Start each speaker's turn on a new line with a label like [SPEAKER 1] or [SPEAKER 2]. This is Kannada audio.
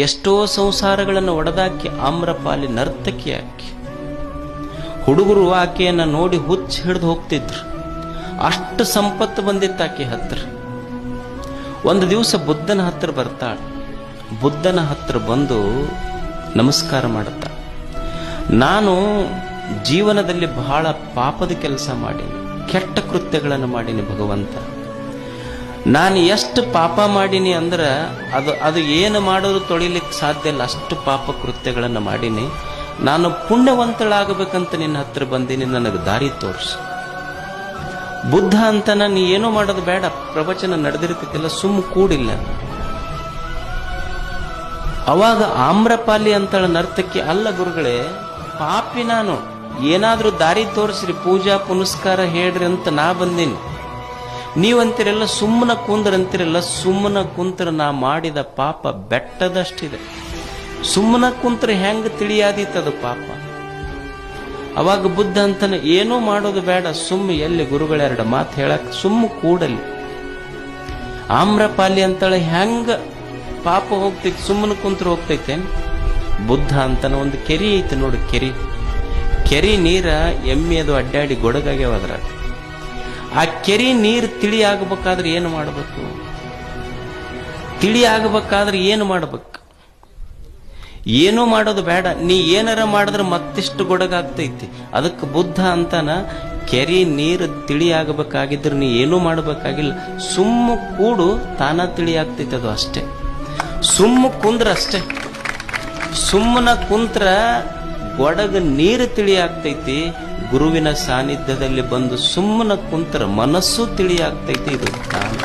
[SPEAKER 1] ಎಷ್ಟೋ ಸಂಸಾರಗಳನ್ನು ಒಡೆದಾಕಿ ಆಮ್ರಪಾಲಿ ನರ್ತಕಿ ಆಕಿ. ಹುಡುಗರು ಆಕೆಯನ್ನ ನೋಡಿ ಹುಚ್ಚ ಹಿಡಿದು ಹೋಗ್ತಿದ್ರು. ಅಷ್ಟು ಸಂಪತ್ತು ಬಂದಿತ್ತು ಆಕೆ ಹತ್ರ. ಒಂದು ದಿವಸ ಬುದ್ಧನ ಹತ್ರ ಬರ್ತಾಳೆ. ಬುದ್ಧನ ಹತ್ರ ಬಂದು ನಮಸ್ಕಾರ ಮಾಡುತ್ತ, ನಾನು ಜೀವನದಲ್ಲಿ ಬಹಳ ಪಾಪದ ಕೆಲಸ ಮಾಡೀನಿ, ಕೆಟ್ಟ ಕೃತ್ಯಗಳನ್ನು ಮಾಡೀನಿ ಭಗವಂತ. ನಾನು ಎಷ್ಟು ಪಾಪ ಮಾಡೀನಿ ಅಂದ್ರೆ ಅದು ಏನು ಮಾಡೋದು ತೊಳಿಲಿಕ್ಕೆ ಸಾಧ್ಯ ಇಲ್ಲ, ಅಷ್ಟು ಪಾಪ ಕೃತ್ಯಗಳನ್ನು ಮಾಡೀನಿ. ನಾನು ಪುಣ್ಯವಂತಳಾಗಬೇಕಂತ ನಿನ್ನ ಹತ್ರ ಬಂದೀನಿ, ನನಗೆ ದಾರಿ ತೋರಿಸು. ಬುದ್ಧ ಅಂತ ನಾನು ಏನೂ ಮಾಡೋದು ಬೇಡ, ಪ್ರವಚನ ನಡೆದಿರ್ತೈತಿಲ್ಲ, ಸುಮ್ಮ ಕೂಡಿಲ್ಲ. ಅವಾಗ ಆಮ್ರಪಾಲಿ ಅಂತಳ ನರ್ತಕಿ, ಅಲ್ಲ ಗುರುಗಳೇ, ಪಾಪಿ ನಾನು, ಏನಾದ್ರೂ ದಾರಿ ತೋರಿಸ್ರಿ, ಪೂಜಾ ಪುನಸ್ಕಾರ ಹೇಳ್ರಿ ಅಂತ ನಾ ಬಂದೀನಿ. ನೀವಂತೀರೆಲ್ಲ ಸುಮ್ಮನ ಕುಂದ್ರಂತೀರಲ್ಲ, ಸುಮ್ಮನ ಕುಂತ್ರ ನಾ ಮಾಡಿದ ಪಾಪ ಬೆಟ್ಟದಷ್ಟಿದೆ. ಸುಮ್ಮನ ಕುಂತ್ರ ಹೆಂಗ ತಿಳಿಯಾದೀತದು ಪಾಪ. ಅವಾಗ ಬುದ್ಧ ಅಂತಾನೆ, ಏನೂ ಮಾಡೋದು ಬೇಡ, ಸುಮ್ಮ ಎಲ್ಲಿ ಗುರುಗಳೆರಡು ಮಾತು ಹೇಳಕ್ ಸುಮ್ಮ ಕೂಡಲಿ. ಆಮ್ರಪಾಲಿ ಅಂತೇಳಿ ಹೆಂಗ ಪಾಪ ಹೋಗ್ತೈತಿ, ಸುಮ್ಮನ ಕುಂತ್ರ ಹೋಗ್ತೈತೆ. ಬುದ್ಧ ಅಂತಾನೆ, ಒಂದು ಕೆರಿ ಐತೆ ನೋಡಿ, ಕೆರಿ ನೀರ ಎಮ್ಮೆ ಅದು ಅಡ್ಡಾಡಿ ಗೊಡಗಾಗ್ಯಾವ ಅದ್ರಾಗ. ಆ ಕೆರಿ ನೀರು ತಿಳಿ ಆಗಬೇಕಾದ್ರೆ ಏನು ಮಾಡಬೇಕು? ತಿಳಿ ಆಗಬೇಕಾದ್ರೆ ಏನು ಮಾಡ್ಬೇಕು? ಏನೂ ಮಾಡೋದು ಬೇಡ, ನೀ ಏನಾರ ಮಾಡಿದ್ರೆ ಮತ್ತಿಷ್ಟು ಗೊಡಗಾಗ್ತೈತಿ. ಅದಕ್ಕೆ ಬುದ್ಧ ಅಂತಾನ, ಕೆರಿ ನೀರು ತಿಳಿ ಆಗಬೇಕಾಗಿದ್ರೆ ನೀ ಏನೂ ಮಾಡಬೇಕಾಗಿಲ್ಲ, ಸುಮ್ಮ ಕೂಡು, ತಾನ ತಿಳಿ ಆಗ್ತೈತಿ. ಅದು ಅಷ್ಟೇ, ಸುಮ್ಮ ಕುಂದ್ರ ಅಷ್ಟೇ. ಸುಮ್ಮನ ಕುಂತ್ರ ಗೊಡಗ ನೀರು ತಿಳಿ ಆಗ್ತೈತಿ. ಗುರುವಿನ ಸಾನ್ನಿಧ್ಯದಲ್ಲಿ ಬಂದು ಸುಮ್ಮನ ಕುಂತ್ರ ಮನಸ್ಸು ತಿಳಿ ಆಗ್ತೈತಿ. ಇದು ಜ್ಞಾನ.